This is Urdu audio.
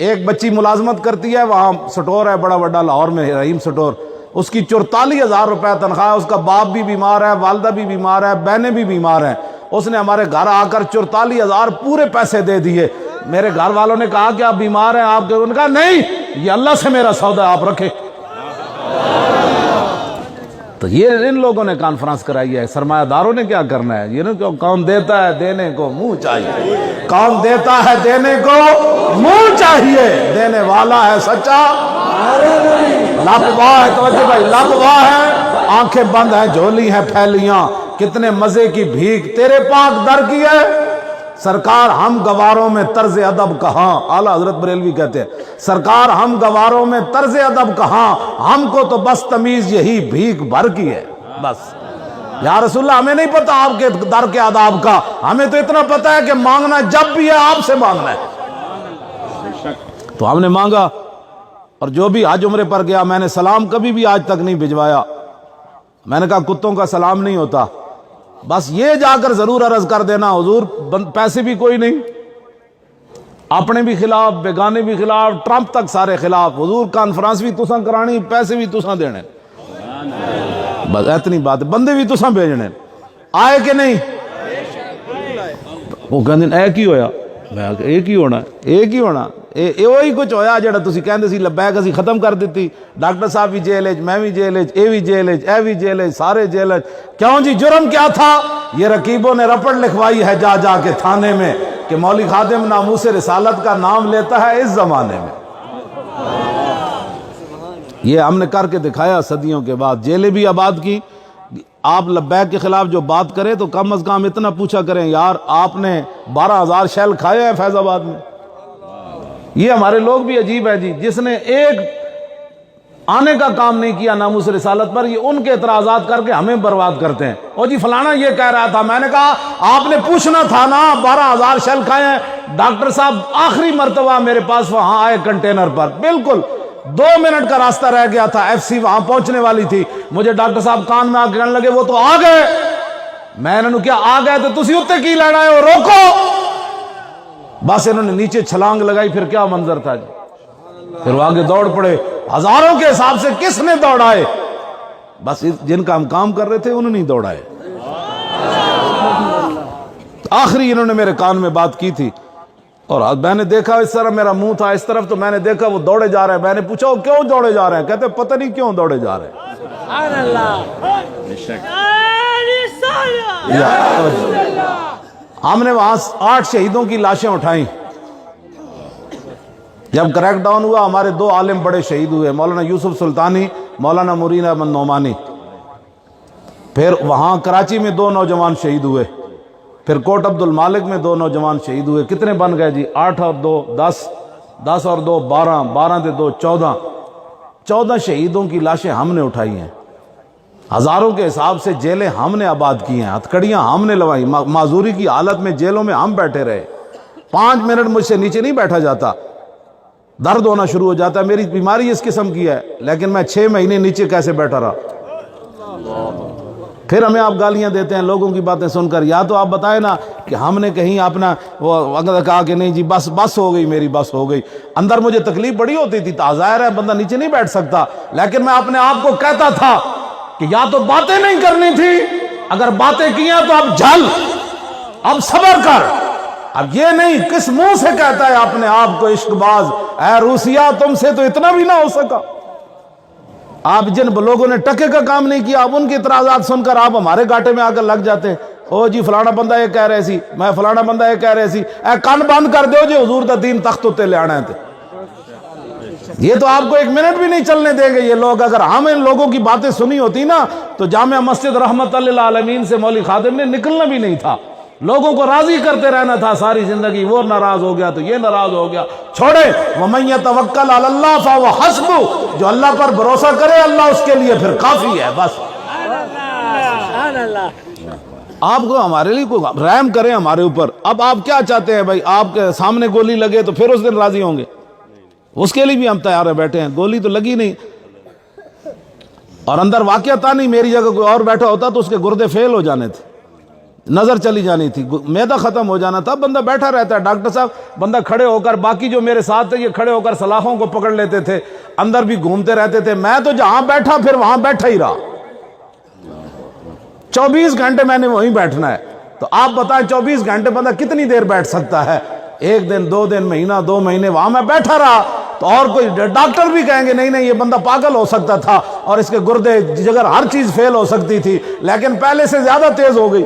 ایک بچی ملازمت کرتی ہے، وہاں سٹور ہے بڑا بڑا لاہور میں، رحیم سٹور، اس کی 44,000 روپے تنخواہ ہے، اس کا باپ بھی بیمار ہے، والدہ بھی بیمار ہے، بہنیں بھی بیمار ہیں، اس نے ہمارے گھر آ کر 44,000 پورے پیسے دے دیے۔ میرے گھر والوں نے کہا کہ آپ بیمار ہیں، آپ نے کہا نہیں، یہ اللہ سے میرا سودا آپ رکھے۔ تو یہ ان لوگوں نے کانفرنس کرائی ہے، سرمایہ داروں نے کیا کرنا ہے؟ یہ نا کہ کون دیتا ہے دینے کو منہ چاہیے، کون دیتا ہے دینے کو منہ چاہیے، دینے والا ہے سچا لاپرواہ ہے۔ توجہ بھائی، لاپرواہ ہے، آنکھیں بند ہیں، جھولی ہیں پھیلیاں، کتنے مزے کی بھیک تیرے پاک در کی ہے۔ سرکار ہم گواروں میں طرز ادب کہاں، اعلیٰ حضرت بریلوی کہتے ہیں سرکار ہم گواروں میں طرز ادب کہاں، ہم کو تو بس تمیز یہی بھیک بھر کی ہے۔ بس یا رسول اللہ ہمیں نہیں پتا آپ کے در کے آداب کا، ہمیں تو اتنا پتا ہے کہ مانگنا جب بھی ہے آپ سے مانگنا ہے۔ تو ہم نے مانگا، اور جو بھی حج عمرے پر گیا میں نے سلام کبھی بھی آج تک نہیں بھجوایا۔ میں نے کہا کتوں کا سلام نہیں ہوتا، بس یہ جا کر ضرور عرض کر دینا حضور پیسے بھی کوئی نہیں، اپنے بھی خلاف، بیگانے بھی خلاف، ٹرمپ تک سارے خلاف، حضور کانفرنس بھی تساں کرانی، پیسے بھی تساں دینے، بس اتنی بات ہے، بندے بھی تساں بھیجنے، آئے کہ نہیں؟ وہ کہندے اے کی ہویا؟ میں کہا ایک ہی ہونا، ایک ہی ہونا، وہی کچھ ہویا جڑا تسی کہندے سی لبیک اسی ختم کر دیتی۔ ڈاکٹر صاحب بھی جیل وچ، میں بھی جیل وچ، اے بھی جیل وچ، اے بھی جیل وچ، سارے جیل وچ۔ کیوں جی جرم کیا تھا؟ یہ رقیبوں نے رپٹ لکھوائی ہے جا جا کے تھانے میں کہ مولوی خادم ناموس رسالت کا نام لیتا ہے اس زمانے میں۔ یہ ہم نے کر کے دکھایا صدیوں کے بعد، جیلیں بھی آباد کی۔ آپ لبیک کے خلاف جو بات کریں تو کم از کم اتنا پوچھا کریں یار آپ نے 12,000 شیل کھائے ہیں فیض آباد میں۔ یہ ہمارے لوگ بھی عجیب ہے جی، جس نے ایک آنے کا کام نہیں کیا ناموس رسالت پر، یہ ان کے اعتراضات کر کے ہمیں برباد کرتے ہیں۔ اور جی فلانا یہ کہہ رہا تھا، میں نے کہا آپ نے پوچھنا تھا نا 12,000 شیل کھائے ہیں۔ ڈاکٹر صاحب آخری مرتبہ میرے پاس وہاں آئے کنٹینر پر، بالکل 2 منٹ کا راستہ رہ گیا تھا، ایف سی وہاں پہنچنے والی تھی، مجھے ڈاکٹر صاحب کان میں آ کے کہنے لگے وہ تو آ گئے۔ میں نے کیا آ گئے تو تسی اتنے کی لینا ہے، روکو۔ بس انہوں نے نیچے چھلانگ لگائی، پھر کیا منظر تھا جی، پھر وہ آگے دوڑ پڑے، ہزاروں کے حساب سے کس نے دوڑائے؟ بس جن کا ہم کام کر رہے تھے انہوں نے دوڑائے۔ آخری انہوں نے میرے کان میں بات کی تھی، اور میں نے دیکھا اس طرح میرا منہ تھا اس طرف، تو میں نے دیکھا وہ دوڑے جا رہے ہیں۔ میں نے پوچھا وہ کیوں دوڑے جا رہے ہیں؟ کہتے پتہ نہیں کیوں دوڑے جا رہے ہیں۔ ہم نے وہاں 8 شہیدوں کی لاشیں اٹھائیں۔ جب کریک ڈاؤن ہوا ہمارے 2 عالم بڑے شہید ہوئے، مولانا یوسف سلطانی، مولانا مرین احمد نعمانی۔ پھر وہاں کراچی میں 2 نوجوان شہید ہوئے، پھر کوٹ عبد المالک میں 2 نوجوان شہید ہوئے۔ کتنے بن گئے جی؟ 8 اور 2 10، 10 اور 2 12، 12 سے 2 14۔ 14 شہیدوں کی لاشیں ہم نے اٹھائی ہیں، ہزاروں کے حساب سے جیلیں ہم نے آباد کی ہیں، ہتھکڑیاں ہم نے لوائی، معذوری کی حالت میں جیلوں میں ہم بیٹھے رہے۔ 5 منٹ مجھ سے نیچے نہیں بیٹھا جاتا، درد ہونا شروع ہو جاتا ہے، میری بیماری اس قسم کی ہے، لیکن میں 6 مہینے نیچے کیسے بیٹھا رہا۔ پھر ہمیں آپ گالیاں دیتے ہیں لوگوں کی باتیں سن کر۔ یا تو آپ بتائیں نا کہ ہم نے کہیں اپنا وہ اگر کہا کہ نہیں جی بس ہو گئی، میری بس ہو گئی، اندر مجھے تکلیف بڑی ہوتی تھی، ظاہر ہے بندہ نیچے نہیں بیٹھ سکتا، لیکن میں اپنے آپ کو کہتا تھا کہ یا تو باتیں نہیں کرنی تھی، اگر باتیں کی ہیں تو اب جھل، اب صبر کر۔ اب یہ نہیں کس منہ سے کہتا ہے اپنے آپ کو عشق باز، اے روسیا تم سے تو اتنا بھی نہ ہو سکا۔ آپ جن لوگوں نے ٹکے کا کام نہیں کیا، اب ان کے اعتراضات سن کر آپ ہمارے گاٹے میں آ کر لگ جاتے ہیں۔ او جی فلانا بندہ یہ کہہ رہے سی، میں فلانا بندہ یہ کہہ رہے سی، اے کان بند کر دو جی، حضور دا دین تخت اتے لے آنا ہے۔ یہ تو آپ کو 1 منٹ بھی نہیں چلنے دیں گے یہ لوگ۔ اگر ہم ان لوگوں کی باتیں سنی ہوتی نا تو جامع مسجد رحمت للعالمین سے مولوی خادم نے نکلنا بھی نہیں تھا، لوگوں کو راضی کرتے رہنا تھا ساری زندگی۔ وہ ناراض ہو گیا تو یہ ناراض ہو گیا، چھوڑے۔ وَمَن يَتَوَكَّلْ عَلَى اللَّهِ فَهُوَ حَسْبُهُ، جو اللہ پر بھروسہ کرے اللہ اس کے لیے پھر کافی ہے۔ بس آپ کو ہمارے لیے کوئی رحم کریں ہمارے اوپر۔ اب آپ کیا چاہتے ہیں بھائی؟ آپ کے سامنے گولی لگے تو پھر اس دن راضی ہوں گے؟ اس کے لیے بھی ہم تیار ہے، بیٹھے ہیں، گولی تو لگی نہیں، اور اندر واقعہ تھا نہیں، میری جگہ کوئی اور بیٹھا ہوتا تو اس کے گردے فیل ہو جانے تھے، نظر چلی جانی تھی، معدہ ختم ہو جانا تھا، بندہ بیٹھا رہتا ہے، ڈاکٹر صاحب بندہ کھڑے ہو کر، باقی جو میرے ساتھ تھے یہ کھڑے ہو کر سلاخوں کو پکڑ لیتے تھے، اندر بھی گھومتے رہتے تھے، میں تو جہاں بیٹھا پھر وہاں بیٹھا ہی رہا، 24 گھنٹے میں نے وہیں بیٹھنا ہے۔ تو آپ بتائیں 24 گھنٹے بندہ کتنی دیر بیٹھ سکتا ہے؟ ایک دن، 2 دن، مہینہ، 2 مہینے وہاں میں بیٹھا رہا، تو اور کوئی ڈاکٹر بھی کہیں گے نہیں نہیں یہ بندہ پاگل ہو سکتا تھا اور اس کے گردے جگر ہر چیز فیل ہو سکتی تھی، لیکن پہلے سے زیادہ تیز ہو گئی۔